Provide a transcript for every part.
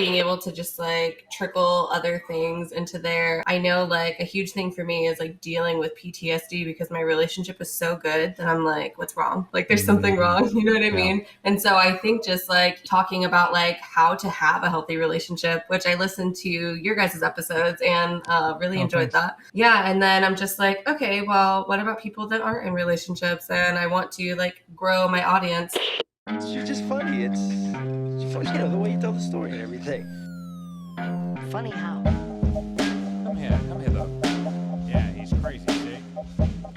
being able to just like trickle other things into there. I know like a huge thing for me is like dealing with PTSD because my relationship is so good that I'm like, what's wrong? Like there's something wrong, you know what I mean? And so I think just like talking about like how to have a healthy relationship, which I listened to your guys' episodes and really enjoyed that. Yeah. And then I'm just like, okay, well, what about people that aren't in relationships? And I want to like grow my audience. You're just funny. It's you know, the way you tell the story and everything. Funny how? Come here though. Yeah, he's crazy, see?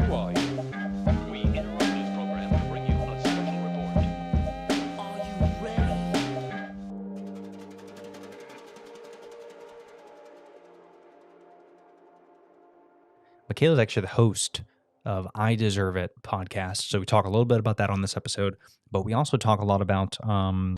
Who are you? We interrupt this program to bring you a special report. Are you ready? Michaela's actually the host of I Deserve It podcast. So we talk a little bit about that on this episode, but we also talk a lot about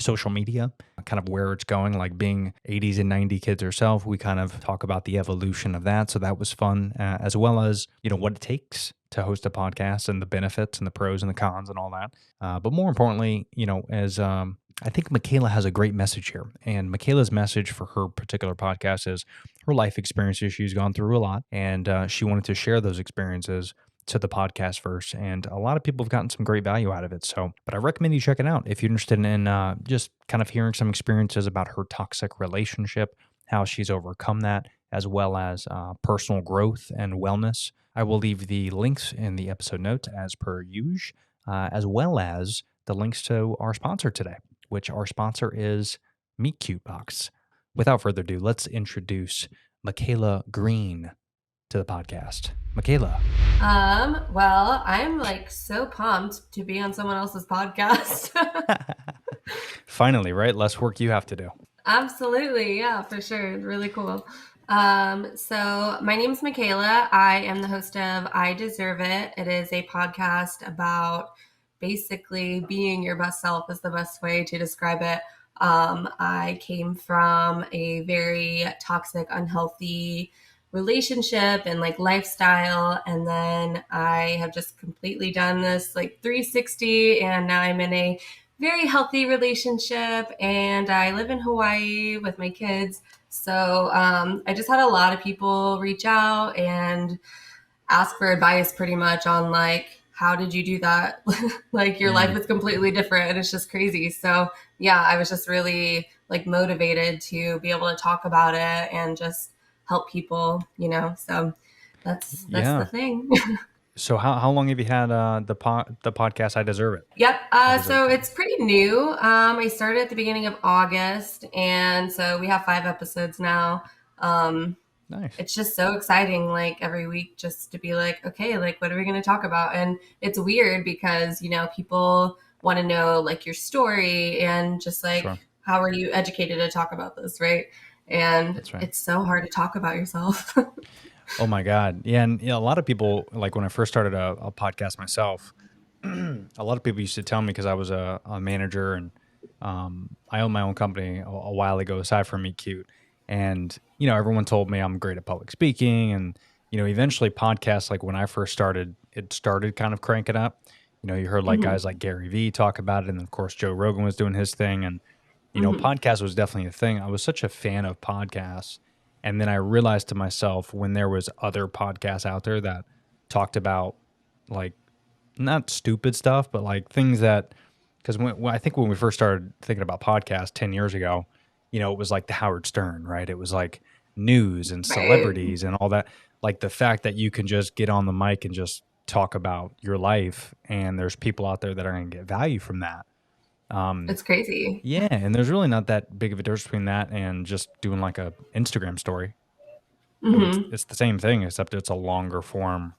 social media, kind of where it's going, like being 80s and 90s kids herself. We kind of talk about the evolution of that. So that was fun, as well as, you know, what it takes to host a podcast and the benefits and the pros and the cons and all that. But more importantly, you know, as I think Michaela has a great message here. And Michaela's message for her particular podcast is her life experiences. She's gone through a lot, and she wanted to share those experiences to the podcast first. And a lot of people have gotten some great value out of it. So, but I recommend you check it out if you're interested in just kind of hearing some experiences about her toxic relationship, how she's overcome that, as well as personal growth and wellness. I will leave the links in the episode notes as per usual, as well as the links to our sponsor today, which our sponsor is Meet Cute Box. Without further ado, let's introduce Michaela Green to the podcast. Michaela. Well, I'm like so pumped to be on someone else's podcast. Finally, right? Less work you have to do. Absolutely. Yeah, for sure. Really cool. So my name's Michaela. I am the host of I Deserve It. It is a podcast about basically being your best self is the best way to describe it. I came from a very toxic, unhealthy relationship and like lifestyle, and then I have just completely done this like 360, and now I'm in a very healthy relationship, and I live in Hawaii with my kids. So I just had a lot of people reach out and ask for advice pretty much on like, how did you do that? Like your life is completely different and it's just crazy. So yeah, I was just really like motivated to be able to talk about it and just help people, you know. So that's the thing. So how long have you had the podcast I Deserve It? Yep. So it's pretty new. I started at the beginning of August, and so we have 5 episodes now. Nice. It's just so exciting, like every week, just to be like, okay, like what are we going to talk about? And it's weird because, you know, people want to know like your story and just like, how are you educated to talk about this, right? And it's so hard to talk about yourself. Oh my God. Yeah. And you know, a lot of people, like when I first started a podcast myself, a lot of people used to tell me, because I was a manager and I owned my own company a while ago, aside from Meet Cute. And, you know, everyone told me I'm great at public speaking. And, you know, eventually podcasts, like when I first started, it started kind of cranking up. You know, you heard like guys like Gary Vee talk about it. And of course, Joe Rogan was doing his thing. And, you know, podcast was definitely a thing. I was such a fan of podcasts. And then I realized to myself, when there was other podcasts out there that talked about like not stupid stuff, but like things that, because I think when we first started thinking about podcasts 10 years ago, you know, it was like the Howard Stern, right? It was like news and celebrities and all that. Like the fact that you can just get on the mic and just talk about your life, and there's people out there that are going to get value from that. It's crazy. Yeah, and there's really not that big of a difference between that and just doing like a Instagram story. It's the same thing, except it's a longer form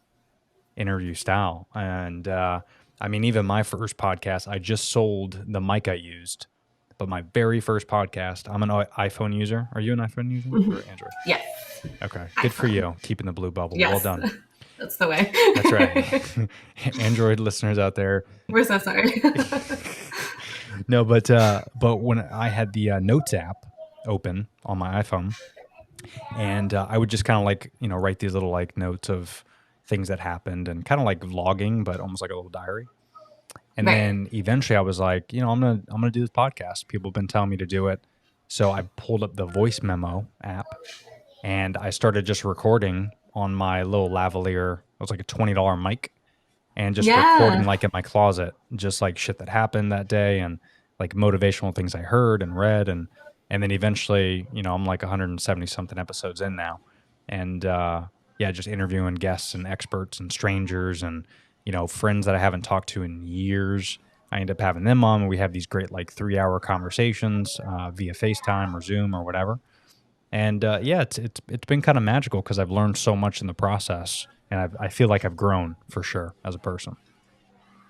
interview style. And I mean, even my first podcast, I just sold the mic I used. But my very first podcast, I'm an iPhone user. Are you an iPhone user or Android? Yes. Okay, good for you. Keeping the blue bubble. Yes. Well done. That's the way. That's right. Android listeners out there. We're so sorry. No, but when I had the Notes app open on my iPhone, and I would just kind of like, you know, write these little like notes of things that happened and kind of like vlogging, but almost like a little diary. And then eventually I was like, you know, I'm gonna do this podcast. People have been telling me to do it. So I pulled up the voice memo app and I started just recording on my little lavalier. It was like a $20 mic, and just recording Yeah. like in my closet, just like shit that happened that day and like motivational things I heard and read. And then eventually, I'm like 170 something episodes in now. And yeah, just interviewing guests and experts and strangers and, friends that I haven't talked to in years. I end up having them on, and we have these great like 3-hour conversations via FaceTime or Zoom or whatever. And yeah, it's been kind of magical because I've learned so much in the process, and I feel like I've grown for sure as a person.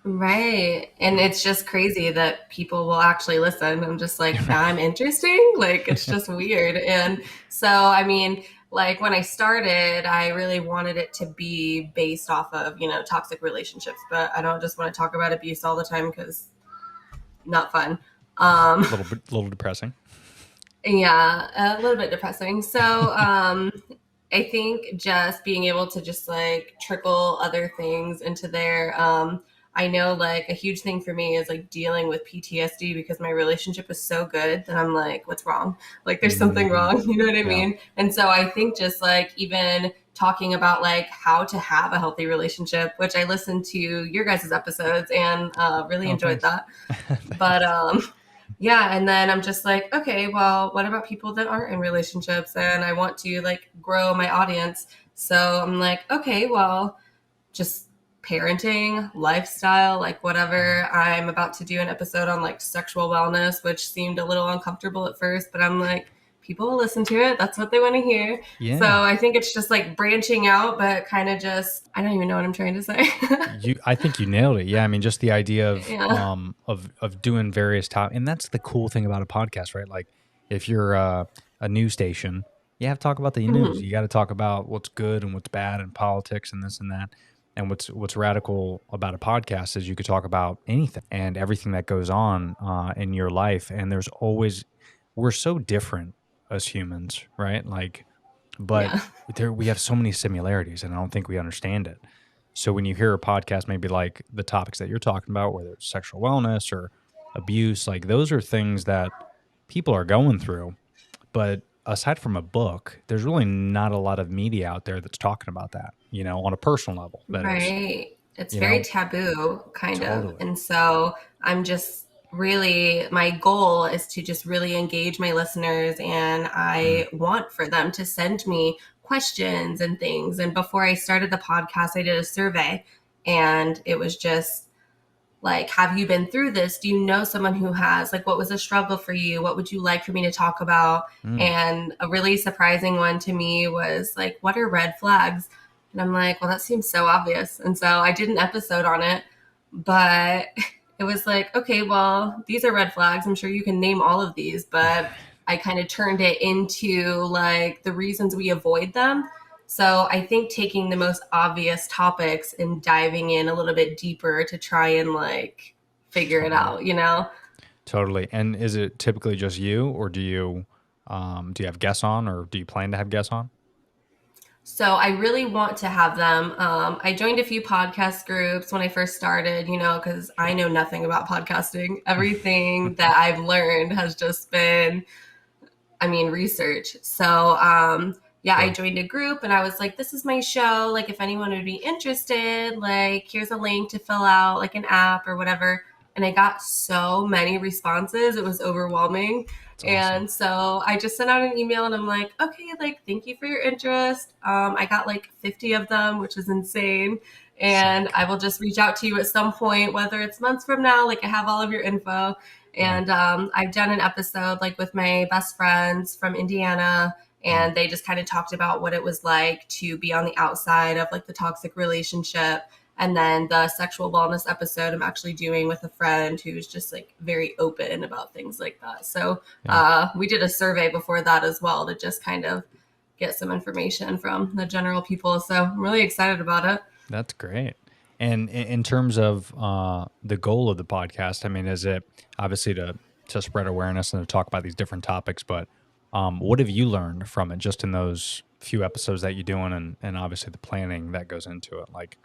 Right. And it's just crazy that people will actually listen. I'm just like, I'm interesting. Like, it's just weird. And so, I mean, like when I started, I really wanted it to be based off of, toxic relationships, but I don't just want to talk about abuse all the time because not fun. A little depressing. Yeah, a little bit depressing. So, I think just being able to just like trickle other things into there. I know like a huge thing for me is like dealing with PTSD because my relationship is so good that I'm like, what's wrong? Like there's something wrong. You know what I Yeah. mean? And so I think just like even talking about like how to have a healthy relationship, which I listened to your guys' episodes and really enjoyed Thanks. that. But yeah, and then I'm just like, okay, well, what about people that aren't in relationships and I want to like grow my audience? So I'm like, okay, well, just parenting, lifestyle, like whatever. I'm about to do an episode on like sexual wellness, which seemed a little uncomfortable at first, but I'm like, people will listen to it. That's what they want to hear. Yeah. So I think it's just like branching out, but kind of just, I don't even know what I'm trying to say. I think you nailed it. Yeah, I mean, just the idea of Yeah. of doing various topics, and that's the cool thing about a podcast, right? Like, if you're a news station, you have to talk about the news. Mhm. You got to talk about what's good and what's bad and politics and this and that. And what's radical about a podcast is you could talk about anything and everything that goes on in your life. And we're so different as humans, right? Like, but Yeah. we have so many similarities, and I don't think we understand it. So when you hear a podcast, maybe like the topics that you're talking about, whether it's sexual wellness or abuse, like those are things that people are going through. But aside from a book, there's really not a lot of media out there that's talking about that, on a personal level, that is, Right. It's you very know, taboo, kind of. totally. And so I'm just really, my goal is to just really engage my listeners. And Mm, I want for them to send me questions and things. And before I started the podcast, I did a survey and it was just, like, have you been through this? Do you know someone who has? Like, what was a struggle for you? What would you like for me to talk about? mm, And a really surprising one to me was like, what are red flags? And I'm like, well, that seems so obvious. And so I did an episode on it, but it was like, okay, well, these are red flags. I'm sure you can name all of these, but I kind of turned it into like the reasons we avoid them. So I think taking the most obvious topics and diving in a little bit deeper to try and like figure it totally. out. Totally. And is it typically just you, or do you have guests on, or do you plan to have guests on? So I really want to have them. I joined a few podcast groups when I first started, because I know nothing about podcasting. Everything that I've learned has just been research. So, yeah, I Sure. joined a group and I was like, this is my show. Like, if anyone would be interested, like, here's a link to fill out like an app or whatever. And I got so many responses. It was overwhelming. That's awesome. And so I just sent out an email and I'm like, okay, like, thank you for your interest. I got like 50 of them, which is insane. And Sick. I will just reach out to you at some point, whether it's months from now, like I have all of your info. Yeah. And I've done an episode like with my best friends from Indiana, Mm, and they just kind of talked about what it was like to be on the outside of like the toxic relationship. And then the sexual wellness episode I'm actually doing with a friend who's just like very open about things like that. So yeah. we did a survey before that as well to just kind of get some information from the general people. So I'm really excited about it. That's great. And in terms of the goal of the podcast, I mean, is it obviously to spread awareness and to talk about these different topics? But what have you learned from it, just in those few episodes that you're doing, and obviously the planning that goes into it? Like,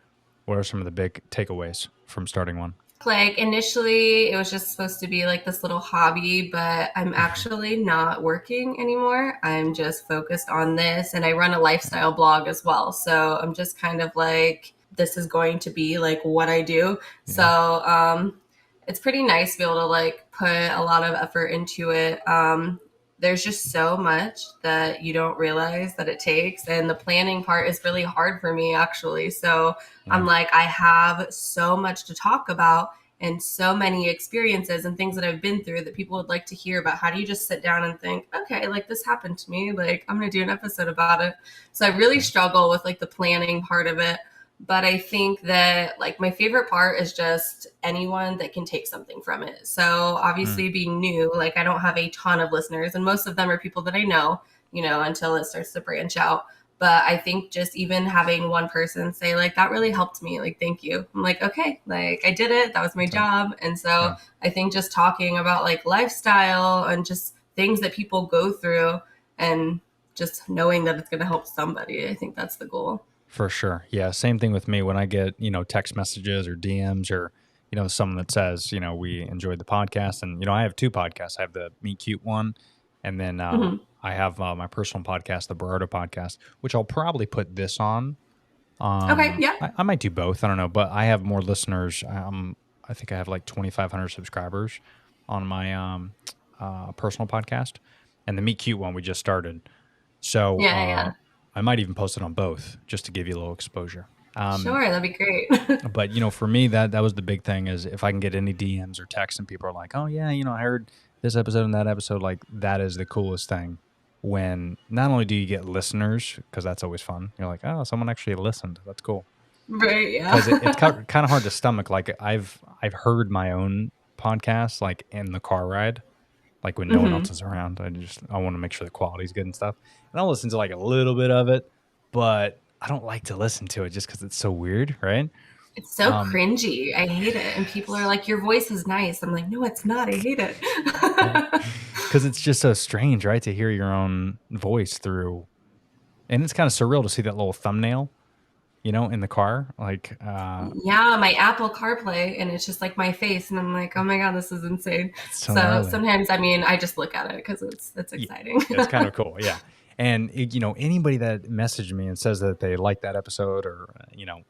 what are some of the big takeaways from starting one? Like initially it was just supposed to be like this little hobby, but I'm actually not working anymore. I'm just focused on this, and I run a lifestyle blog as well. So I'm just kind of like, this is going to be like what I do. So it's pretty nice to be able to like put a lot of effort into it. There's just so much that you don't realize that it takes, and the planning part is really hard for me actually. So I'm like, I have so much to talk about and so many experiences and things that I've been through that people would like to hear about. How do you just sit down and think, okay, like this happened to me, like I'm going to do an episode about it. So I really struggle with like the planning part of it. But I think that like my favorite part is just anyone that can take something from it. So obviously being new, like I don't have a ton of listeners, and most of them are people that I know, until it starts to branch out. But I think just even having one person say like, that really helped me, like, thank you. I'm like, okay, like I did it. That was my job. And so I think just talking about like lifestyle and just things that people go through and just knowing that it's going to help somebody, I think that's the goal. For sure. Yeah. Same thing with me when I get, text messages or DMs or, someone that says, we enjoyed the podcast. And, I have two podcasts. I have the Meet Cute one. And then I have my personal podcast, the Berardo podcast, which I'll probably put this on. Okay. Yeah. I might do both. I don't know. But I have more listeners. I think I have like 2,500 subscribers on my personal podcast. And the Meet Cute one we just started. So Yeah. I might even post it on both just to give you a little exposure. Sure, that'd be great. But, for me, that was the big thing is if I can get any DMs or texts and people are like, oh, yeah, I heard this episode and that episode, like that is the coolest thing when not only do you get listeners, because that's always fun. You're like, oh, someone actually listened. That's cool. Right, yeah. Because it's kind of hard to stomach. Like I've heard my own podcast like in the car ride. Like when no one else is around, I want to make sure the quality's good and stuff. And I'll listen to like a little bit of it, but I don't like to listen to it just because it's so weird, right? It's so cringy. I hate it. And people are like, your voice is nice. I'm like, no, it's not. I hate it. Because it's just so strange, right? To hear your own voice through. And it's kind of surreal to see that little thumbnail, in the car. Like, yeah, my Apple CarPlay, and it's just like my face. And I'm like, oh my God, this is insane. so sometimes, I just look at it because it's exciting. It's kind of cool. Yeah. And, anybody that messaged me and says that they like that episode or,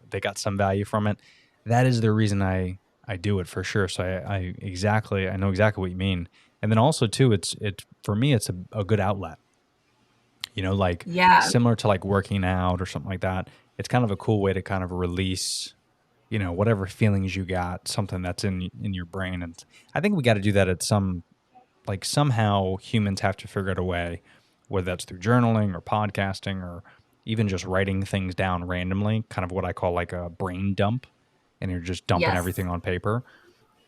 they got some value from it, that is the reason I do it for sure. So I know exactly what you mean. And then also too, it's for me, it's a good outlet, similar to like working out or something like that. It's kind of a cool way to kind of release, whatever feelings you got, something that's in your brain. And I think we got to do that at somehow humans have to figure out a way, whether that's through journaling or podcasting or even just writing things down randomly, kind of what I call like a brain dump, and you're just dumping everything on paper.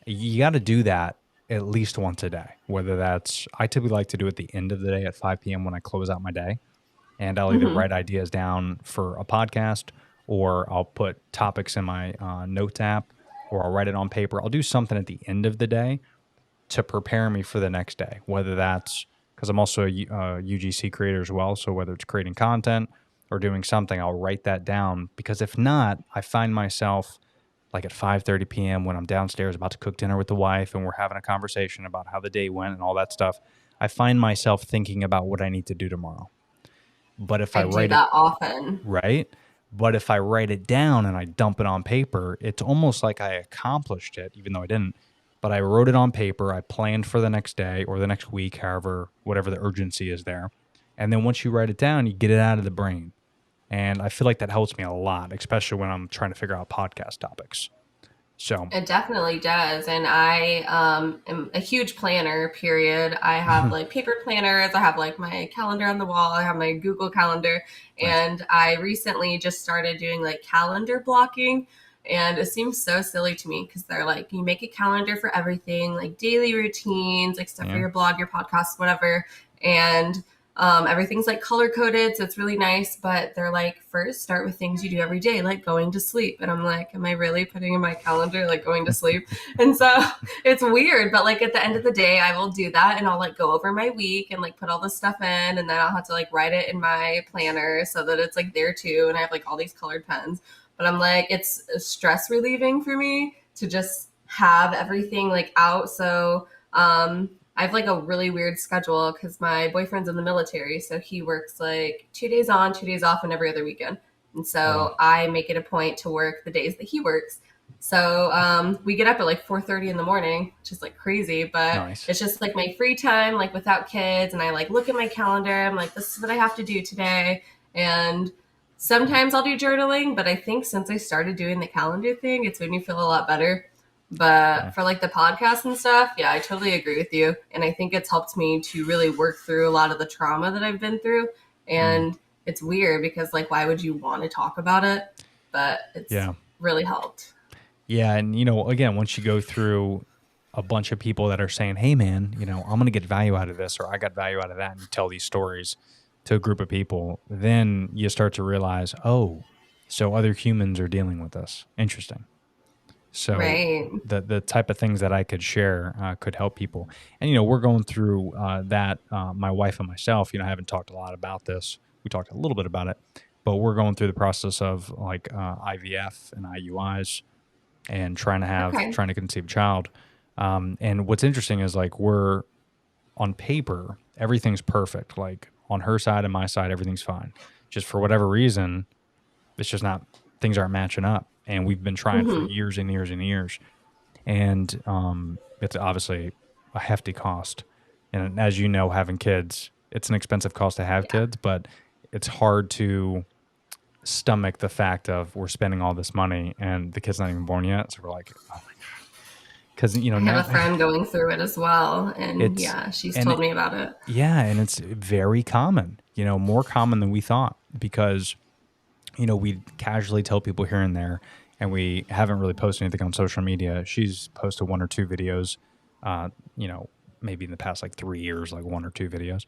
You got to do that at least once a day, whether that's, I typically like to do it at the end of the day at 5 p.m. when I close out my day. And I'll either write ideas down for a podcast or I'll put topics in my notes app or I'll write it on paper. I'll do something at the end of the day to prepare me for the next day, whether that's because I'm also a UGC creator as well. So whether it's creating content or doing something, I'll write that down because if not, I find myself like at 5:30 p.m. when I'm downstairs about to cook dinner with the wife and we're having a conversation about how the day went and all that stuff. I find myself thinking about what I need to do tomorrow. But if I write do that often, right? But if I write it down and I dump it on paper, it's almost like I accomplished it, even though I didn't. But I wrote it on paper. I planned for the next day or the next week, however, whatever the urgency is there. And then once you write it down, you get it out of the brain. And I feel like that helps me a lot, especially when I'm trying to figure out podcast topics. So it definitely does. And I am a huge planner, period. I have like paper planners. I have like my calendar on the wall. I have my Google Calendar. And I recently just started doing like calendar blocking. And it seems so silly to me because they're like, you make a calendar for everything, like daily routines, like stuff for your blog, your podcast, whatever. And everything's like color coded, so it's really nice. But they're like, first start with things you do every day, like going to sleep. And I'm like, am I really putting in my calendar like going to sleep? And so it's weird, but like at the end of the day, I will do that and I'll like go over my week and like put all this stuff in, and then I'll have to like write it in my planner so that it's like there too. And I have like all these colored pens. But I'm like, it's stress relieving for me to just have everything like out. So I have like a really weird schedule because my boyfriend's in the military. So he works like 2 days on, 2 days off, and every other weekend. And Oh, wow. so I make it a point to work the days that he works. So we get up at like 4:30 in the morning, which is like crazy, but Nice. it's just like my free time, like without kids. And I like look at my calendar. I'm like, this is what I have to do today. And sometimes I'll do journaling, but I think since I started doing the calendar thing, it's made me feel a lot better. Yeah. But for like the podcast and stuff, yeah, I totally agree with you. And I think it's helped me to really work through a lot of the trauma that I've been through. And it's weird because like, why would you want to talk about it? But it's Yeah. really helped. Yeah. And, again, once you go through a bunch of people that are saying, hey, man, I'm going to get value out of this, or I got value out of that, and you tell these stories to a group of people, then you start to realize, oh, so other humans are dealing with this. Interesting. So Right. the type of things that I could share could help people. And, we're going through that, my wife and myself, I haven't talked a lot about this. We talked a little bit about it, but we're going through the process of like IVF and IUIs and trying Okay. to conceive a child. And what's interesting is like we're on paper, everything's perfect. Like on her side and my side, everything's fine. Just for whatever reason, it's just not, things aren't matching up. And we've been trying for Mm-hmm. years and years and years. And it's obviously a hefty cost. And as you know, having kids, it's an expensive cost to have Yeah. kids, but it's hard to stomach the fact of we're spending all this money and the kid's not even born yet. So we're like, oh my God. Because, I now have a friend going through it as well. And it's, yeah, she's and told me about it. yeah, and it's very common, more common than we thought because, we casually tell people here and there, and we haven't really posted anything on social media. She's posted one or two videos, uh, maybe in the past like 3 years, like one or two videos.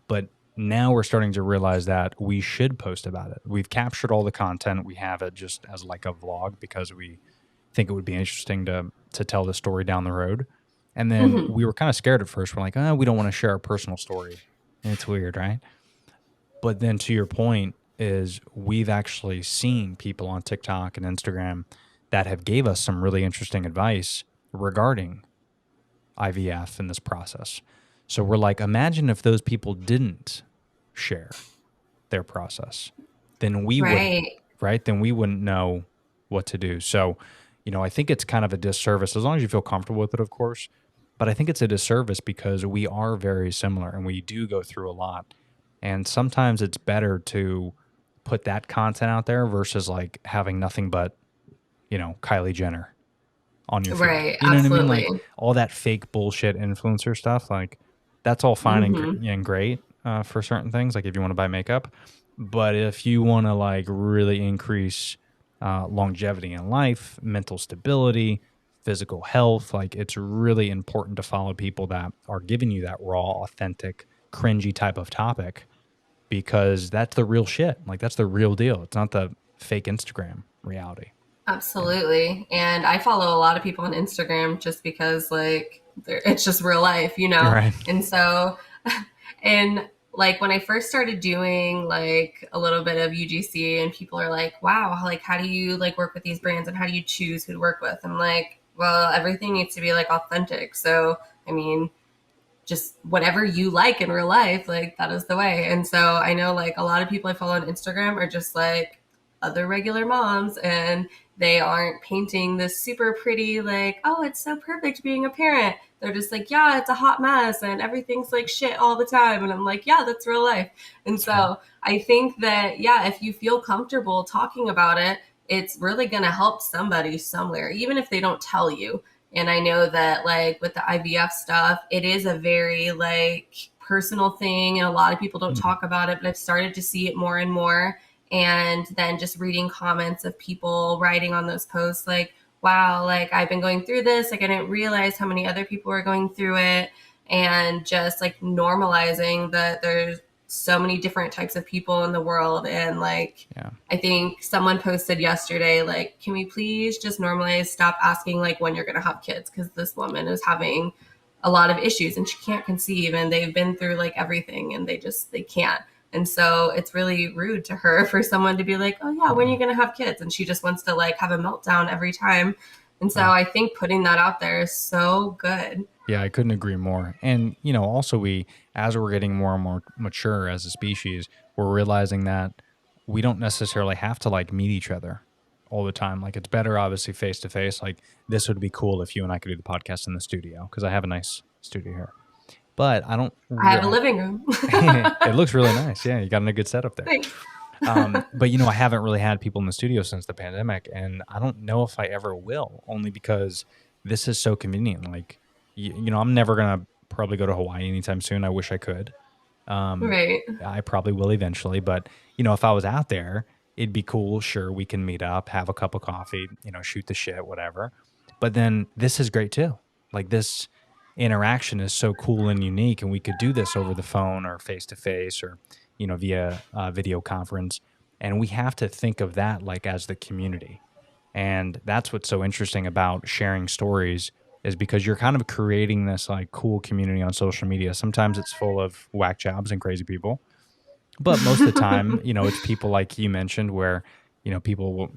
But now we're starting to realize that we should post about it. We've captured all the content. We have it just as like a vlog because we think it would be interesting to tell the story down the road. And then Mm-hmm. we were kind of scared at first. We're like, oh, we don't want to share our personal story. And it's weird, right? But then to your point is we've actually seen people on TikTok and Instagram that have gave us some really interesting advice regarding IVF in this process. So we're like, imagine if those people didn't share their process, then we wouldn't, Right. right? Then we wouldn't know what to do. So, I think it's kind of a disservice as long as you feel comfortable with it, of course. But I think it's a disservice because we are very similar and we do go through a lot. And sometimes it's better to put that content out there versus like having nothing but, Kylie Jenner on your feed. Right. You know what I mean? Absolutely. Like all that fake bullshit influencer stuff, like that's all fine and great for certain things, like if you want to buy makeup. But if you want to like really increase longevity in life, mental stability, physical health, like it's really important to follow people that are giving you that raw, authentic, cringy type of topic because that's the real shit. Like that's the real deal. It's not the fake Instagram reality. Absolutely. And I follow a lot of people on Instagram just because like it's just real life, Right. And so, and like when I first started doing like a little bit of UGC and people are like, wow, like how do you like work with these brands and how do you choose who to work with? I'm like, well, everything needs to be like authentic. So, I mean, just whatever you like in real life, like that is the way. And so I know like a lot of people I follow on Instagram are just like other regular moms and they aren't painting this super pretty, like, oh, it's so perfect being a parent. They're just like, yeah, it's a hot mess and everything's like shit all the time. And I'm like, yeah, that's real life. And That's right. so I think that, yeah, if you feel comfortable talking about it, it's really going to help somebody somewhere, even if they don't tell you. And I know that like with the IVF stuff, it is a very like personal thing and a lot of people don't talk about it, but I've started to see it more and more. And then just reading comments of people writing on those posts like, wow, like I've been going through this. Like I didn't realize how many other people were going through it. And just like normalizing that there's so many different types of people in the world. And like, Yeah. I think someone posted yesterday, like, can we please just normalize, stop asking like when you're going to have kids? Because this woman is having a lot of issues and she can't conceive and they've been through like everything and they can't. And so it's really rude to her for someone to be like, oh yeah, when are you going to have kids? And she just wants to like have a meltdown every time. And so I think putting that out there is so good. Yeah, I couldn't agree more. And, also as we're getting more and more mature as a species, we're realizing that we don't necessarily have to like meet each other all the time. Like it's better, obviously, face to face. Like this would be cool if you and I could do the podcast in the studio because I have a nice studio here. But I don't, I have a living room. it looks really nice. Yeah, you got a good setup there. Thanks. But I haven't really had people in the studio since the pandemic, and I don't know if I ever will, only because this is so convenient. Like, I'm never gonna probably go to Hawaii anytime soon. I wish I could. Right. I probably will eventually, but if I was out there, it'd be cool. Sure, we can meet up, have a cup of coffee, shoot the shit, whatever. But then this is great too. Like this interaction is so cool and unique, and we could do this over the phone or face to face or via video conference. And we have to think of that like as the community. And that's what's so interesting about sharing stories is because you're kind of creating this like cool community on social media. Sometimes it's full of whack jobs and crazy people, but most of the time, it's people like you mentioned where, people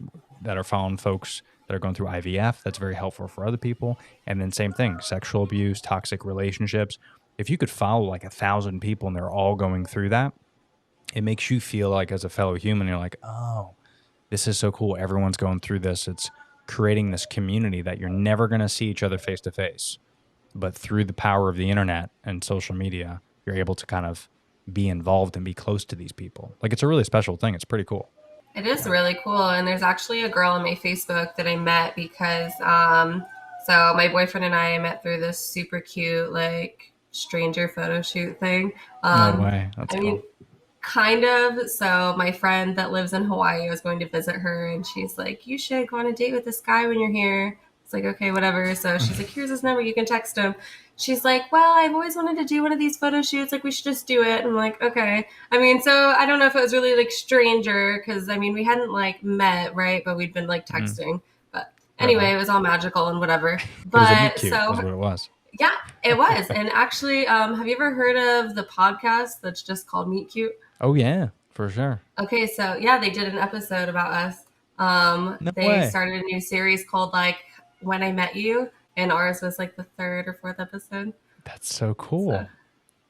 that are following folks that are going through IVF. That's very helpful for other people. And then same thing, sexual abuse, toxic relationships. If you could follow like 1,000 people and they're all going through that, it makes you feel like as a fellow human, you're like, oh, this is so cool. Everyone's going through this. It's creating this community that you're never going to see each other face to face. But through the power of the internet and social media, you're able to kind of be involved and be close to these people. Like it's a really special thing. It's pretty cool. It is really cool. And there's actually a girl on my Facebook that I met because, so my boyfriend and I met through this super cute, like stranger photo shoot thing. No way. That's cool. Kind of. So my friend that lives in Hawaii, I was going to visit her and she's like, you should go on a date with this guy when you're here. It's like, okay, whatever. So she's like, here's his number. You can text him. She's like, well, I've always wanted to do one of these photo shoots. Like, we should just do it. And I'm like, okay. So I don't know if it was really like stranger because, we hadn't like met, right? But we'd been like texting. But anyway, It was all magical and whatever. But it was a meet cute, is what it was. Yeah, it was. And actually, have you ever heard of the podcast that's just called Meet Cute? Oh, yeah, for sure. Okay, so yeah, they did an episode about us. No they way. started a new series called like When I Met You, and ours was like the 3rd or 4th episode. That's so cool. So,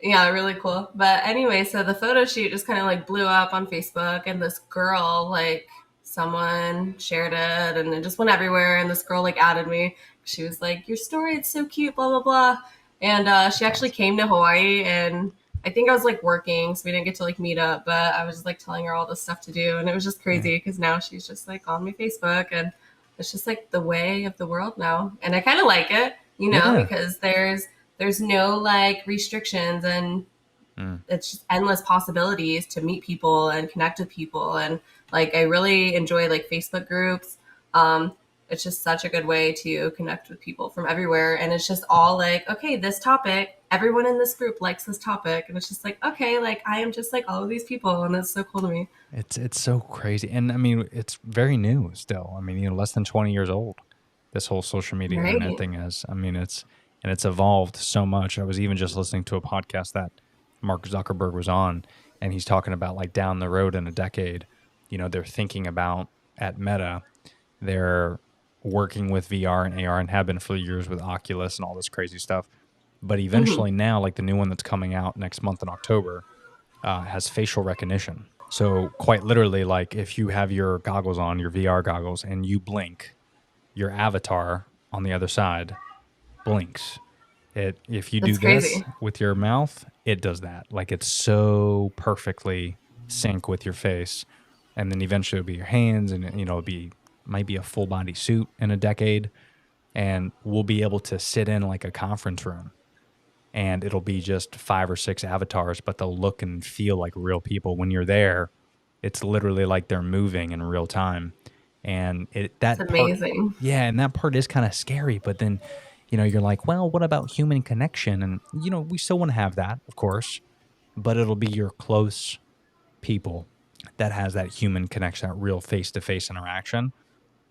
yeah, really cool. But anyway, so the photo shoot just kind of like blew up on Facebook, and this girl, like someone shared it, and it just went everywhere. And this girl like added me. She was like, your story, it's so cute, blah, blah, blah. And she actually came to Hawaii, and I think I was like working, so we didn't get to like meet up, but I was just like telling her all this stuff to do. And it was just crazy because now she's just like on my Facebook, and it's just like the way of the world now. And I kind of like it, because there's no like restrictions, and it's just endless possibilities to meet people and connect with people. And like, I really enjoy like Facebook groups. It's just such a good way to connect with people from everywhere. And it's just all like, okay, this topic, everyone in this group likes this topic. And it's just like, okay, like I am just like all of these people. And it's so cool to me. It's so crazy. And it's very new still. Less than 20 years old, this whole social media internet thing is. It's evolved so much. I was even just listening to a podcast that Mark Zuckerberg was on, and he's talking about like down the road in a decade, they're thinking about at Meta, they're working with VR and AR and have been for years with Oculus and all this crazy stuff. But eventually now, like the new one that's coming out next month in October, has facial recognition. So quite literally, like if you have your goggles on, your VR goggles, and you blink, your avatar on the other side blinks. If you do this with your mouth, it does that. Like it's so perfectly sync with your face. And then eventually it'll be your hands, and it'll be might be a full body suit in a decade, and we'll be able to sit in like a conference room, and it'll be just 5 or 6 avatars, but they'll look and feel like real people. When you're there, it's literally like they're moving in real time. And that's amazing. And that part is kind of scary, but then you're like, well, what about human connection? And we still want to have that, of course, but it'll be your close people that has that human connection, that real face-to-face interaction.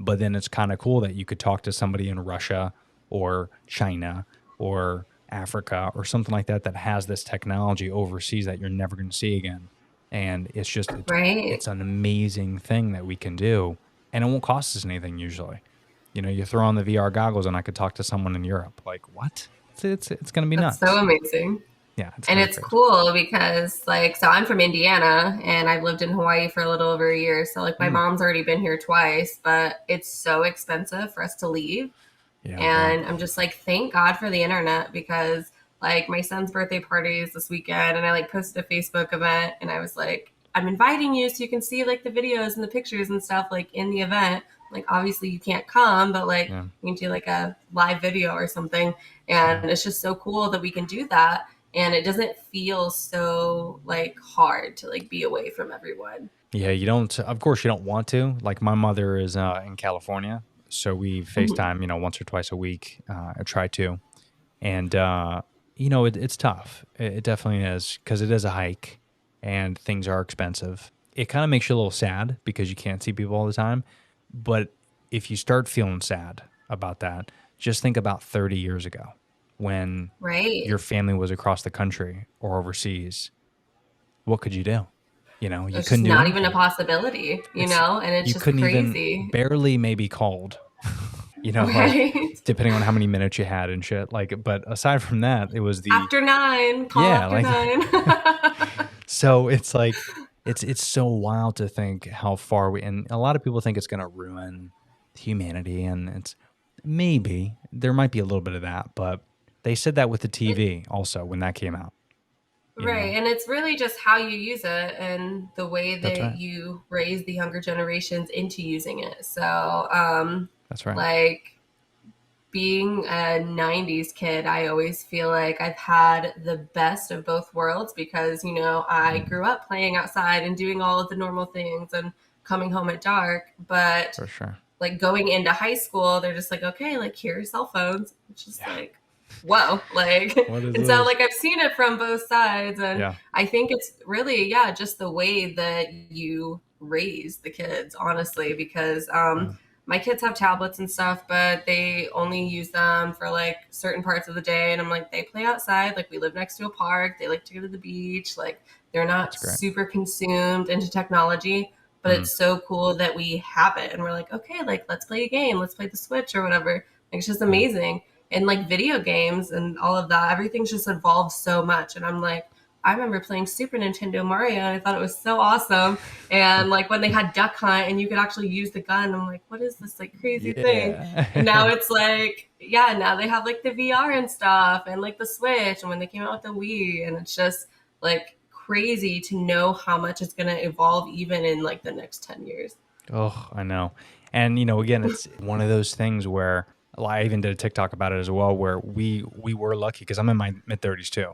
But then it's kind of cool that you could talk to somebody in Russia or China or Africa or something like that has this technology overseas that you're never going to see again. And it's just, it's an amazing thing that we can do. And it won't cost us anything usually. You throw on the VR goggles and I could talk to someone in Europe. Like, what? It's going to be That's nuts. so amazing. Yeah, it's And kind of it's crazy. cool because, like, so I'm from Indiana and I've lived in Hawaii for a little over a year. So, like, my Mm. mom's already been here twice, but it's so expensive for us to leave. Yeah, I bet. And I'm just like, thank God for the internet because, like, my son's birthday party is this weekend and I, like, posted a Facebook event and I was like, I'm inviting you so you can see, like, the videos and the pictures and stuff, like, in the event. Like, obviously you can't come, but, like, Yeah, you can do, like, a live video or something. yeah. And it's just so cool that we can do that. And it doesn't feel so, like, hard to, like, be away from everyone. Yeah, you don't, of course, you don't want to. Like, my mother is in California, so we Mhm. FaceTime, once or twice a week. I try to. And, it's tough. It definitely is because it is a hike and things are expensive. It kind of makes you a little sad because you can't see people all the time. But if you start feeling sad about that, just think about 30 years ago when Right. your family was across the country or overseas. What could you do? You It's just couldn't do not even a anything. possibility, It's and it's You just couldn't even crazy. barely maybe called, like Right. depending on how many minutes you had and shit. Like, but aside from that, it was the After 9, call yeah, after like 9. so it's like it's so wild to think how far and a lot of people think it's gonna ruin humanity, and it's maybe there might be a little bit of that, but they said that with the TV also when that came out, you Right. know. And it's really just how you use it and the way That's that right. you raise the younger generations into using it. So, That's right. like, being a 90s kid, I always feel like I've had the best of both worlds because, I grew up playing outside and doing all of the normal things and coming home at dark. But, For sure. like, going into high school, they're just like, okay, like, here are cell phones. It's just Yeah. like, whoa. Like, What is and so, this? like, I've seen it from both sides. And Yeah. I think it's really, yeah, just the way that you raise the kids, honestly, because, Yeah. my kids have tablets and stuff, but they only use them for like certain parts of the day. And I'm like, they play outside. Like, we live next to a park. They like to go to the beach. Like, they're not That's great. super consumed into technology, but Mm. it's so cool that we have it. And we're like, okay, like, let's play a game. Let's play the Switch or whatever. Like, it's just Yeah. amazing. And like video games and all of that, everything's just evolved so much. And I'm like, I remember playing Super Nintendo Mario and I thought it was so awesome. And like when they had Duck Hunt and you could actually use the gun, I'm like, what is this like crazy thing? And now Yeah. it's like, yeah, now they have like the VR and stuff and like the Switch and when they came out with the Wii, and it's just like crazy to know how much it's going to evolve even in like the next 10 years. Oh, I know. And again, it's one of those things where I even did a TikTok about it as well, where we were lucky because I'm in my mid-30s too.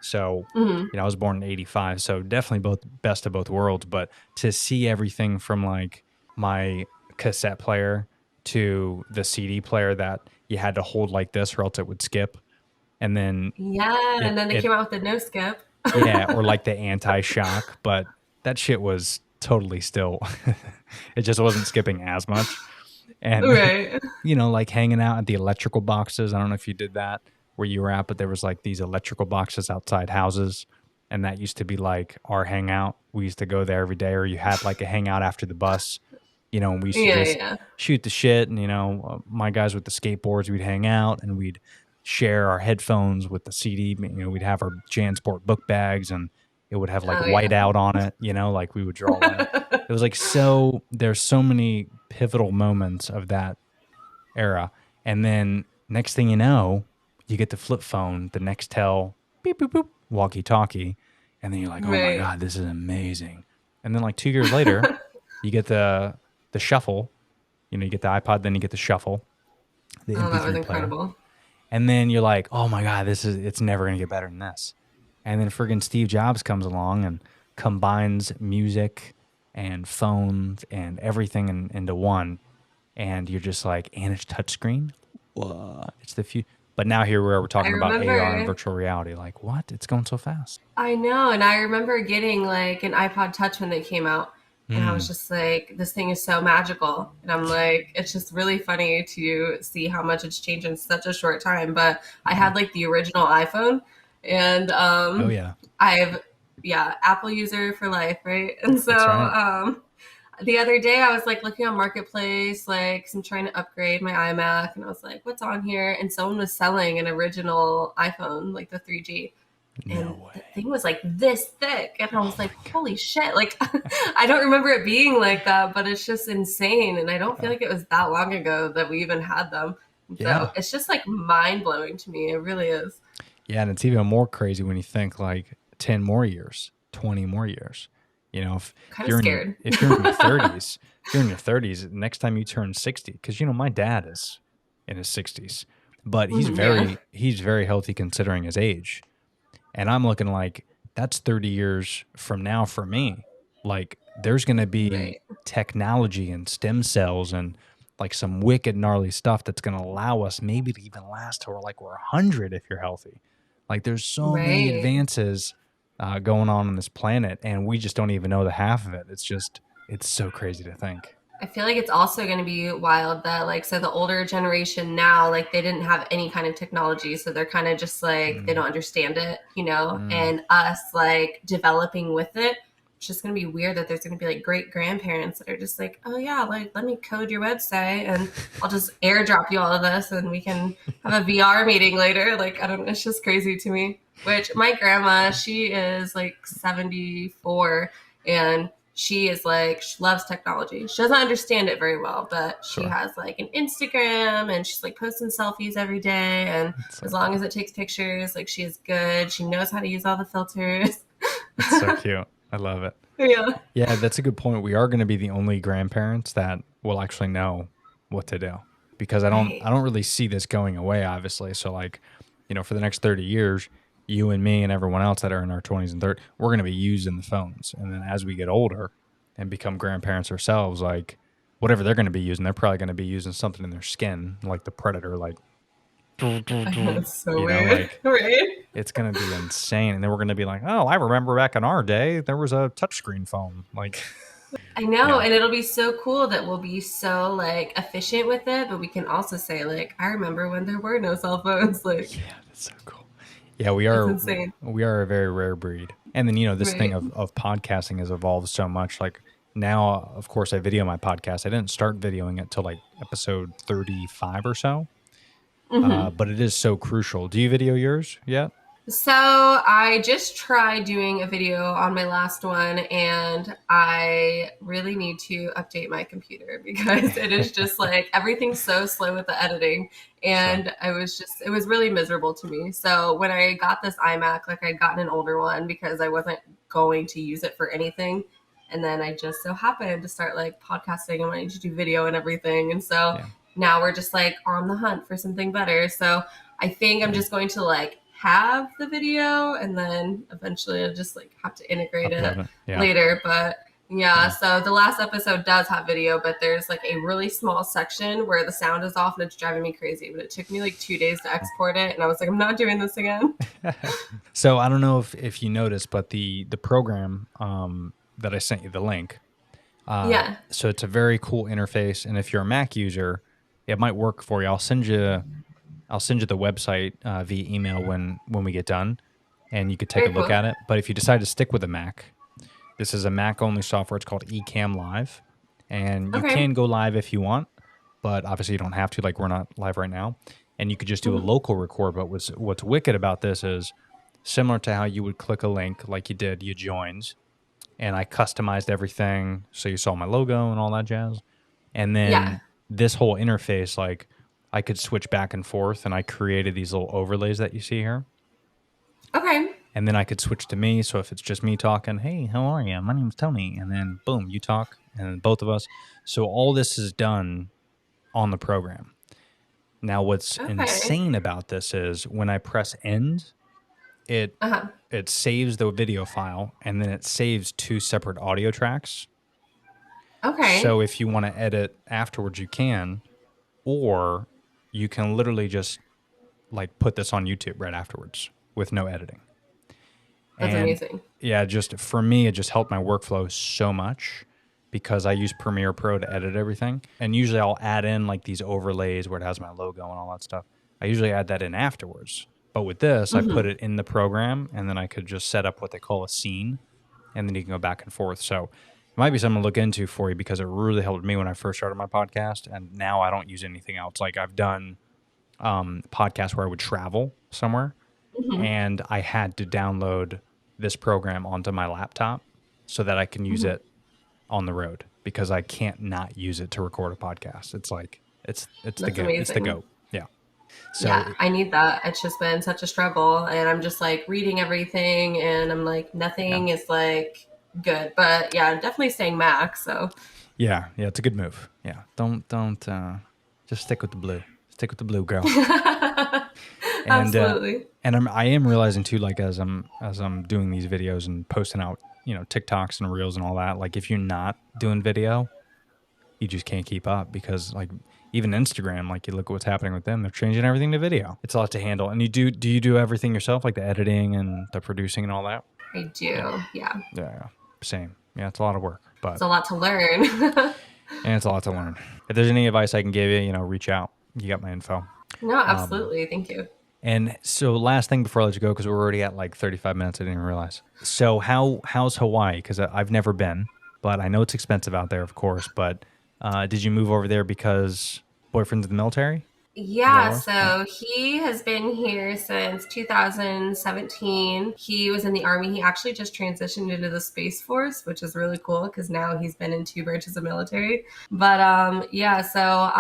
So, Mm-hmm. I was born in 85, so definitely both best of both worlds, but to see everything from like my cassette player to the CD player that you had to hold like this or else it would skip, and then Yeah. it And then they it came out with the no skip. yeah, or like the anti-shock, but that shit was totally still it just wasn't skipping as much. And Right. like hanging out at the electrical boxes. I don't know if you did that where you were at, but there was like these electrical boxes outside houses, and that used to be like our hangout. We used to go there every day, or you had like a hangout after the bus, and we used to Yeah. just Yeah. shoot the shit. And my guys with the skateboards, we'd hang out and we'd share our headphones with the CD. We'd have our JanSport book bags, and it would have like Oh, yeah. whiteout on it. Like we would draw like it was like so. There's so many pivotal moments of that era. And then next thing you know, you get the flip phone, the Nextel, beep, boop, boop, walkie talkie. And then you're like, oh my Right. God, this is amazing. And then like 2 years later, you get the shuffle, you get the iPod, then you get the shuffle, the Oh, that was MP3 player. incredible. And then you're like, oh my God, it's never going to get better than this. And then friggin' Steve Jobs comes along and combines music and phones and everything into one. And you're just like, and it's touchscreen? What? It's the few. But now here we're I talking about AR and remember, virtual reality. Like, what? It's going so fast. I know, and I remember getting like an iPod Touch when they came out, and I was Mm. just like, this thing is so magical. And I'm like, it's just really funny to see how much it's changed in such a short time. But I Yeah. had like the original iPhone, and Oh, yeah. I've, yeah, Apple user for life, right? And so That's right. the other day I was like looking on Marketplace, like 'cause I'm trying to upgrade my iMac, and I was like, what's on here? And someone was selling an original iPhone, like the 3G. No And the way. thing was like this thick. And I was Oh like, my God. holy shit. Like, I don't remember it being like that, but it's just insane. And I don't feel like it was that long ago that we even had them. Yeah. So it's just like mind blowing to me. It really is. Yeah, and it's even more crazy when you think like 10 more years, 20 more years. You know, Kind of scared. if you're in your 30s, if you're in your 30s, next time you turn 60, because you know my dad is in his 60s, but Yeah. he's very healthy considering his age. And I'm looking like that's 30 years from now for me. Like there's going to be Right. technology and stem cells and like some wicked gnarly stuff that's going to allow us maybe to even last till we're 100 if you're healthy. Like there's so many Right. advances going on this planet, and we just don't even know the half of it. It's so crazy to think. I feel like it's also going to be wild that, like, so the older generation now, like, they didn't have any kind of technology. So they're kind of just like, they Mm, don't understand it, you know? mm. And us, like, developing with it, it's just going to be weird that there's going to be, like, great grandparents that are just like, oh, yeah, like, let me code your website and I'll just airdrop you all of this and we can have a VR meeting later. Like, I don't, it's just crazy to me. Which my grandma, she is like 74, and she is like, she loves technology. She doesn't understand it very well, but she Sure. has like an Instagram and she's like posting selfies every day. And It's so as long cool. as it takes pictures, like she is good. She knows how to use all the filters. It's so cute. I love it. Yeah. Yeah, that's a good point. We are going to be the only grandparents that will actually know what to do, because I Right. don't really see this going away, obviously. So like, you know, for the next 30 years, you and me and everyone else that are in our 20s and 30s, we're going to be using the phones. And then as we get older and become grandparents ourselves, like whatever they're going to be using, they're probably going to be using something in their skin, like the predator, like, I know, it's so you know, weird. like Right. it's going to be insane. And then we're going to be like, oh, I remember back in our day, there was a touchscreen phone. Like, I know, yeah. and it'll be so cool that we'll be so like efficient with it, but we can also say like, I remember when there were no cell phones. Like, Yeah, that's so cool. Yeah, it's insane. we are a very rare breed. And then, you know, this thing Right. of podcasting has evolved so much. Like now, of course, I video my podcast. I didn't start videoing it till like episode 35 or so. Hmm. But it is so crucial. Do you video yours yet? So I just tried doing a video on my last one, and I really need to update my computer because it is just like everything's so slow with the editing. Sure. And it was really miserable to me. So when I got this iMac, like I'd gotten an older one because I wasn't going to use it for anything. And then I just so happened to start like podcasting and wanting to do video and everything. And so Yeah. now we're just like on the hunt for something better. So I think I'm just going to like have the video and then eventually I'll just like have to integrate it Upload it. Yeah. later. But yeah, Yeah. so the last episode does have video, but there's like a really small section where the sound is off and it's driving me crazy. But it took me like 2 days to export it, and I was like, I'm not doing this again. So I don't know if you noticed, but the program that I sent you the link. Yeah. So it's a very cool interface, and if you're a Mac user, it might work for you. I'll send you the website via email when we get done, and you could take Very a look cool. at it. But if you decide to stick with a Mac, this is a Mac only software. It's called Ecamm Live, and you Okay. can go live if you want, but obviously you don't have to. Like we're not live right now, and you could just do a Mhm. local record. But what's wicked about this is similar to how you would click a link, like you did, you joined, and I customized everything so you saw my logo and all that jazz. And Yeah. then this whole interface, like I could switch back and forth, and I created these little overlays that you see here. Okay. And then I could switch to me. So if it's just me talking, hey, how are you? My name's Tony. And then boom, you talk, and then both of us. So all this is done on the program. Now, what's Okay. insane about this is when I press end, it Uh-huh. it saves the video file, and then it saves two separate audio tracks. Okay. So if you want to edit afterwards, you can, or you can literally just like put this on YouTube right afterwards with no editing. That's And amazing. yeah, just for me, it just helped my workflow so much because I use Premiere Pro to edit everything. And usually I'll add in like these overlays where it has my logo and all that stuff. I usually add that in afterwards. But with this, I put Hmm. it in the program, and then I could just set up what they call a scene, and then you can go back and forth. So might be something to look into for you because it really helped me when I first started my podcast, and now I don't use anything else. Like I've done podcasts where I would travel somewhere, Mhm. and I had to download this program onto my laptop so that I can use Mhm. it on the road because I can't not use it to record a podcast. It's like it's the That's go. It's the amazing. go. Yeah. So Yeah, I need that. It's just been such a struggle, and I'm just like reading everything, and I'm like yeah. nothing is like good. But yeah, definitely staying Mac. So Yeah, it's a good move. Yeah. Don't just stick with the blue. Stick with the blue, girl. And absolutely. I am realizing too, like as I'm doing these videos and posting out, TikToks and reels and all that, like if you're not doing video, you just can't keep up because like even Instagram, like you look at what's happening with them, they're changing everything to video. It's a lot to handle. And do you do everything yourself, like the editing and the producing and all that? I do. Yeah. Yeah, Yeah. Same. Yeah, it's a lot of work, but it's a lot to learn. and it's a lot to learn. If there's any advice I can give you, reach out. You got my info. No, absolutely. Thank you. And so last thing before I let you go, because we're already at like 35 minutes, I didn't even realize. So how's Hawaii? Because I've never been, but I know it's expensive out there, of course. But did you move over there because boyfriend's in the military? Is that what it Yeah, was? Yeah. so he has been here since 2017. He was in the Army. He actually just transitioned into the Space Force, which is really cool because now he's been in two branches of military. But yeah, so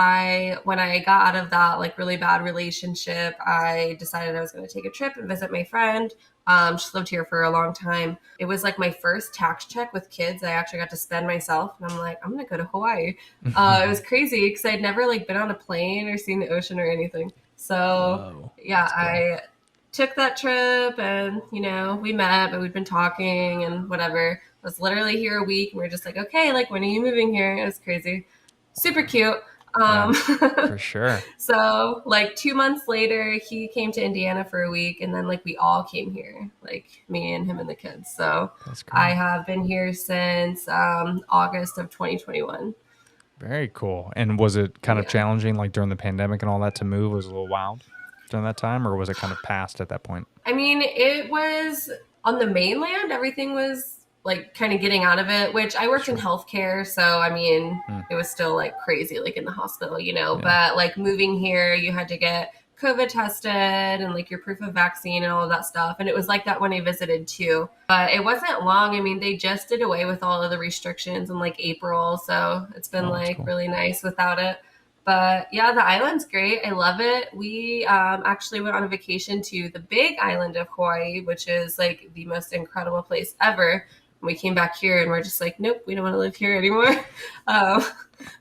when I got out of that like really bad relationship, I decided I was going to take a trip and visit my friend. She's lived here for a long time. It was like my first tax check with kids. I actually got to spend myself, and I'm like, I'm gonna go to Hawaii. It was crazy because I'd never like been on a plane or seen the ocean or anything. So Whoa. yeah, That's cool. I took that trip, and we met, but we'd been talking and whatever. I was literally here a week, and we are just like, okay, like when are you moving here? It was crazy, super cute. Yeah, for sure. So like 2 months later, he came to Indiana for a week, and then like we all came here, like me and him and the kids. So That's I great. have been here since August of 2021. Very cool. And was it kind of Yeah. challenging, like during the pandemic and all that, to move? Was it a little wild during that time, or was it kind of past at that point? I mean, it was on the mainland, everything was like kind of getting out of it, which I worked in Sure. healthcare. So, I mean, Hmm. it was still like crazy, like in the hospital, Yeah. but like moving here, you had to get COVID tested and like your proof of vaccine and all of that stuff. And it was like that when I visited too. But it wasn't long. I mean, they just did away with all of the restrictions in like April. So it's been Oh, that's like cool. really nice without it. But yeah, the island's great. I love it. We actually went on a vacation to the big island of Hawaii, which is like the most incredible place ever. We came back here and we're just like, nope, we don't want to live here anymore. Um,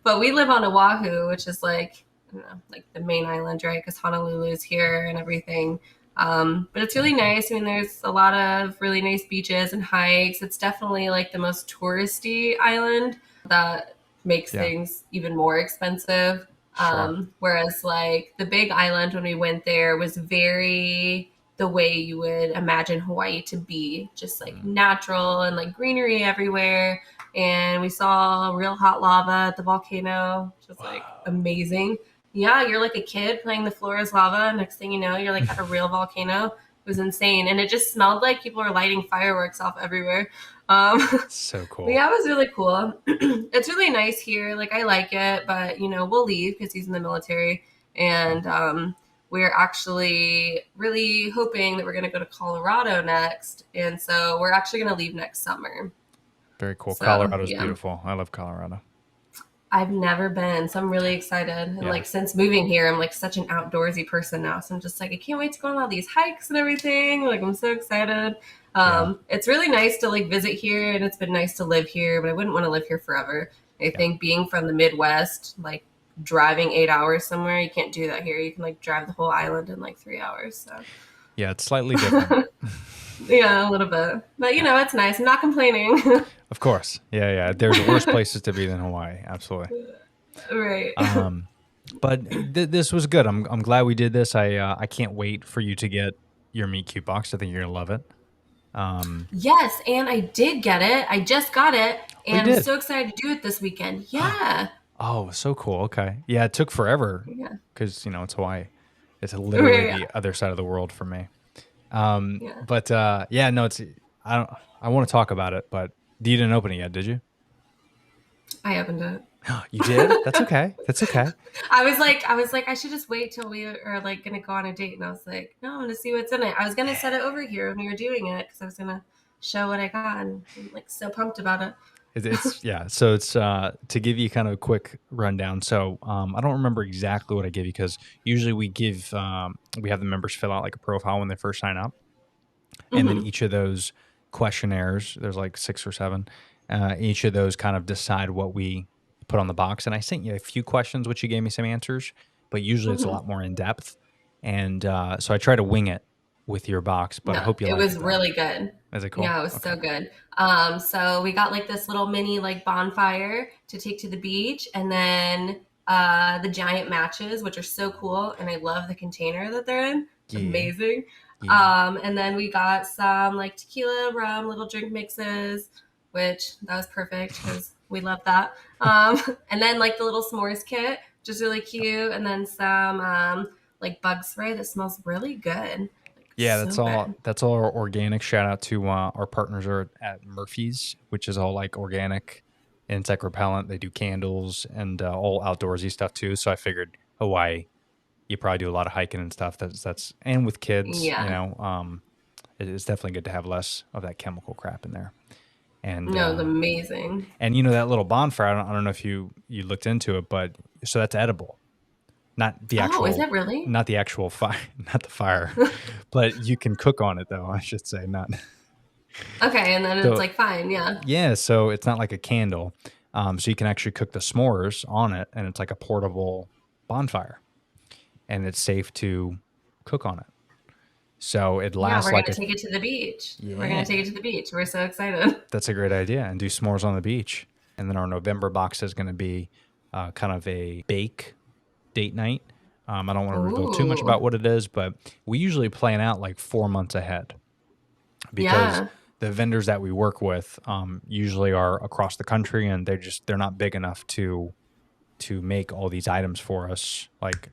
but we live on Oahu, which is like, I don't know, like the main island, right? Because Honolulu is here and everything. But it's really nice. I mean, there's a lot of really nice beaches and hikes. It's definitely like the most touristy island that makes Yeah. things even more expensive. Sure. Whereas like the big island when we went there was very the way you would imagine Hawaii to be, just like natural and like greenery everywhere. And we saw real hot lava at the volcano, which was like amazing. Yeah, you're like a kid playing the floor is lava. Next thing you know, you're like at a real volcano. It was insane. And it just smelled like people were lighting fireworks off everywhere. So cool. But yeah, it was really cool. It's really nice here. Like, I like it, but, we'll leave because he's in the military. And we're actually really hoping that we're going to go to Colorado next. And so we're actually going to leave next summer. Very cool. So, Colorado's yeah. beautiful. I love Colorado. I've never been, so I'm really excited. And Yeah. like since moving here, I'm like such an outdoorsy person now. So I'm just like, I can't wait to go on all these hikes and everything. Like I'm so excited. It's really nice to like visit here, and it's been nice to live here, but I wouldn't want to live here forever. I think being from the Midwest, like driving 8 hours somewhere, you can't do that here. You can like drive the whole island in like 3 hours. So Yeah, it's slightly different. yeah, a little bit, but it's nice. I'm not complaining. Of course. Yeah. There's worse places to be than Hawaii. Absolutely. Right. But this was good. I'm glad we did this. I can't wait for you to get your meet cute box. I think you're gonna love it. Yes, and I did get it. I just got it, you and I'm did? so excited to do it this weekend. Yeah. Oh, so cool. Okay. Yeah, it took forever Yeah. because it's Hawaii. It's literally Right. the other side of the world for me. Yeah. But no, I want to talk about it, but you didn't open it yet, did you? I opened it. You did? That's okay. That's okay. I was like, I should just wait till we are like gonna go on a date. And I was like, no, I'm gonna see what's in it. I was gonna set it over here when we were doing it because I was gonna show what I got, and I'm like so pumped about it. Yeah. So it's to give you kind of a quick rundown. So I don't remember exactly what I give you because usually we have the members fill out like a profile when they first sign up, and then Mhm. each of those questionnaires, there's like 6 or 7, each of those kind of decide what we put on the box. And I sent you a few questions, which you gave me some answers, but usually it's a Mhm. lot more in depth. And so I try to wing it with your box, but I No, hope you it like was it though. really good. Is it cool? Yeah, it was Okay. so good. So we got like this little mini like bonfire to take to the beach, and then the giant matches, which are so cool, and I love the container that they're in. It's Yeah. amazing. Yeah. And then we got some like tequila, rum, little drink mixes, which that was perfect because we love that. And then like the little s'mores kit, which is really cute, and then some like bug spray that smells really good. Like, Yeah, so good. that's all our organic. Shout out to our partners are at Murphy's, which is all like organic insect repellent. They do candles and all outdoorsy stuff too. So I figured Hawaii, you probably do a lot of hiking and stuff. That's and with kids, Yeah. it's definitely good to have less of that chemical crap in there. And No, it's amazing. and that little bonfire. I don't know if you looked into it, but so that's edible. Not the Oh, is actual, it really? not the actual fire, not the fire, but you can cook on it though. I should say not. Okay, and then it's So like fine, yeah. yeah, so it's not like a candle. So you can actually cook the s'mores on it, and it's like a portable bonfire, and it's safe to cook on it. So it Yeah, lasts we're like gonna a take it to the beach. We're gonna yeah. take it to the beach. We're so excited. That's a great idea, and do s'mores on the beach. And then our November box is going to be kind of a bake date night. I don't want to reveal too much Ooh. about what it is, but we usually plan out like 4 months ahead because Yeah. the vendors that we work with usually are across the country, and they're not big enough to make all these items for us like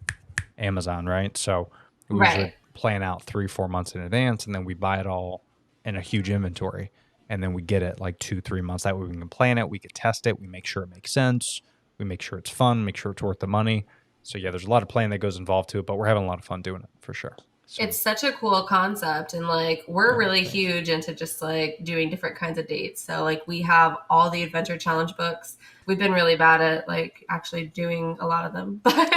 Amazon, right? So we usually Right. plan out 3-4 months in advance, and then we buy it all in a huge inventory, and then we get it like 2-3 months. That way we can plan it, we can test it, we make sure it makes sense, we make sure it's fun, make sure it's worth the money. So yeah, there's a lot of planning that goes involved to it, but we're having a lot of fun doing it for sure. So It's such a cool concept, and like we're oh, really thanks. huge into just like doing different kinds of dates. So like we have all the adventure challenge books. We've been really bad at like actually doing a lot of them, but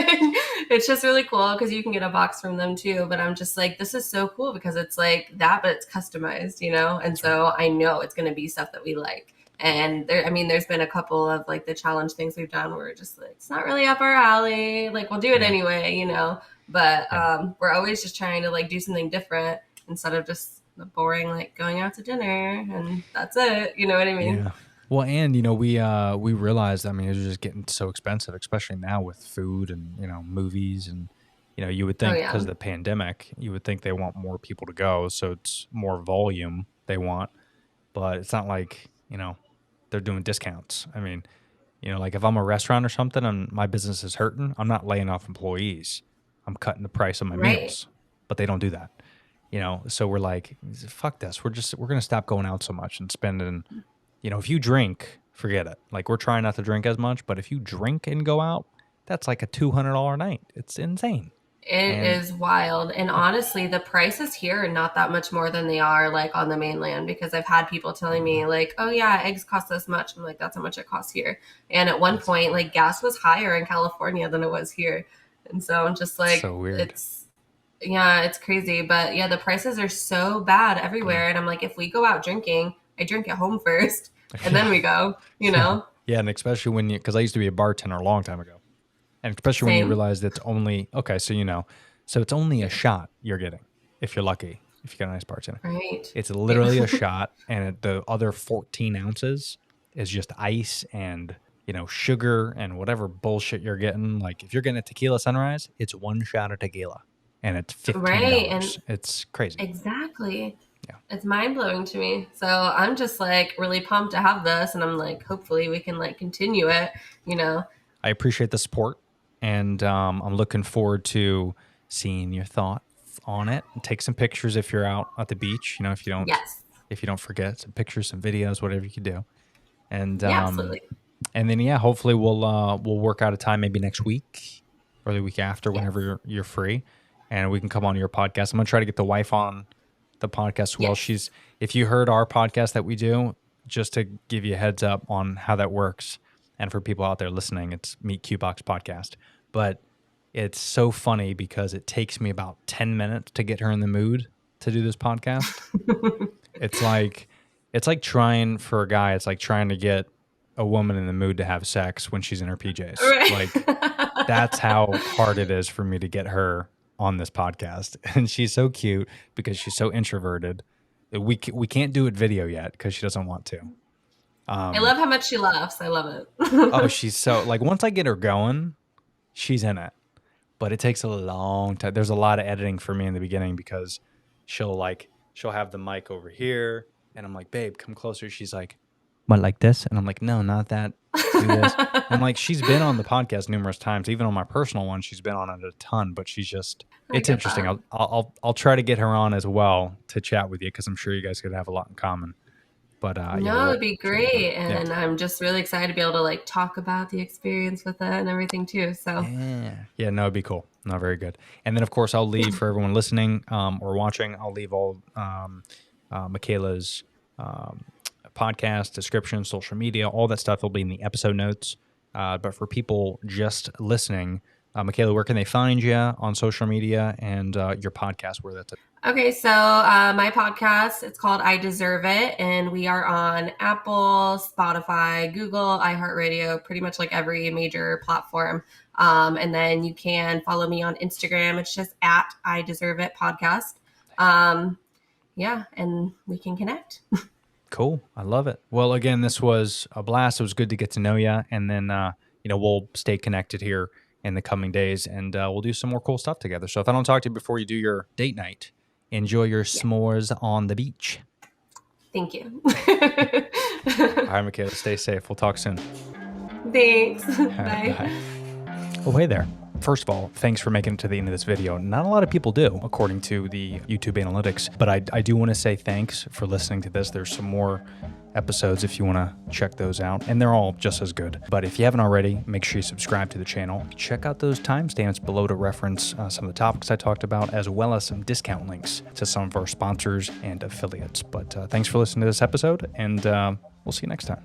it's just really cool because you can get a box from them too. But I'm just like, this is so cool because it's like that, but it's customized, you know? And That's right. so I know it's going to be stuff that we like. And there, I mean, there's been a couple of like the challenge things we've done where we're just like, it's not really up our alley. Like we'll do it Yeah. anyway, you know? But Yeah. we're always just trying to like do something different instead of just the boring like going out to dinner and that's it. You know what I mean? Yeah. Well, and we realized, I mean, it was just getting so expensive, especially now with food and movies, and you would Oh think yeah. because of the pandemic, you would think they want more people to go, so it's more volume they want, but it's not like they're doing discounts. I mean, like if I'm a restaurant or something and my business is hurting, I'm not laying off employees. I'm cutting the price of my Right. meals, but they don't do that. So we're like, fuck this. We're gonna stop going out so much and spending. If you drink, forget it. Like we're trying not to drink as much, but if you drink and go out, that's like a $200 night. It's insane. It And is wild. And yeah, honestly, the prices here are not that much more than they are like on the mainland because I've had people telling me like, "Oh yeah, eggs cost this much." I'm like, "That's how much it costs here." And at one that's point, like gas was higher in California than it was here. And so I'm just like, so weird. yeah, it's crazy. But yeah, the prices are so bad Yeah. everywhere. And I'm like, if we go out drinking, I drink at home first and then Yeah. we go, you Yeah. know? Yeah. And especially when because I used to be a bartender a long time ago. And especially when you Same. realize it's only, okay, so it's only a shot you're getting if you're lucky, if you got a nice bartender. Right. It's Yeah. literally a shot, and the other 14 ounces is just ice and, sugar and whatever bullshit you're getting. Like if you're getting a tequila sunrise, it's one shot of tequila and it's Right. And $15. It's crazy. exactly. Yeah. It's mind blowing to me. So I'm just like really pumped to have this. And I'm like, hopefully we can like continue it, you know? I appreciate the support, and I'm looking forward to seeing your thoughts on it. Take some pictures if you're out at the beach. If you don't Yes. forget, some pictures, some videos, whatever you could do. And Yeah, absolutely. And then hopefully we'll work out a time maybe next week or the week after, whenever you're free, and we can come on your podcast. I'm gonna try to get the wife on the podcast as well. Yes. If you heard our podcast that we do, just to give you a heads up on how that works, and for people out there listening, it's Meet Qbox Podcast. But it's so funny because it takes me about 10 minutes to get her in the mood to do this podcast. It's like trying for a guy. It's like trying to get a woman in the mood to have sex when she's in her PJs. Right. Like that's how hard it is for me to get her on this podcast. And she's so cute because she's so introverted. We can't do it video yet because she doesn't want to. I love how much she laughs. I love it. Oh, she's so like, once I get her going, she's in it. But it takes a long time. There's a lot of editing for me in the beginning because she'll have the mic over here, and I'm like, babe, come closer. She's like, what, like this? And I'm like, no, not that. Do this. And like, she's been on the podcast numerous times, even on my personal one. She's been on it a ton, but she's just, it's interesting. that. I'll try to get her on as well to chat with you, because I'm sure you guys could have a lot in common. But No, it'd be great. And I'm just really excited to be able to like talk about the experience with it and everything too. So yeah, no, it'd be cool. No, very good. And then of course I'll leave for everyone listening or watching, I'll leave all Michaela's podcast description, social media, all that stuff will be in the episode notes. But for people just listening, Michaela, where can they find you on social media, and your podcast, where that's at? Okay, so my podcast, it's called I Deserve It, and we are on Apple, Spotify, Google, iHeartRadio, pretty much like every major platform. And then you can follow me on Instagram. It's just at I Deserve It Podcast. Yeah, and we can connect. Cool. I love it. Well, again, this was a blast. It was good to get to know you. And then, we'll stay connected here in the coming days, and we'll do some more cool stuff together. So if I don't talk to you before you do your date night, enjoy your s'mores on the beach. Thank you. All right, Michaela, stay safe. We'll talk soon. Thanks. All right, bye. Oh, hey there. First of all, thanks for making it to the end of this video. Not a lot of people do, according to the YouTube analytics, but I do want to say thanks for listening to this. There's some more episodes if you want to check those out, and they're all just as good. But if you haven't already, make sure you subscribe to the channel. Check out those timestamps below to reference some of the topics I talked about, as well as some discount links to some of our sponsors and affiliates. But thanks for listening to this episode, and we'll see you next time.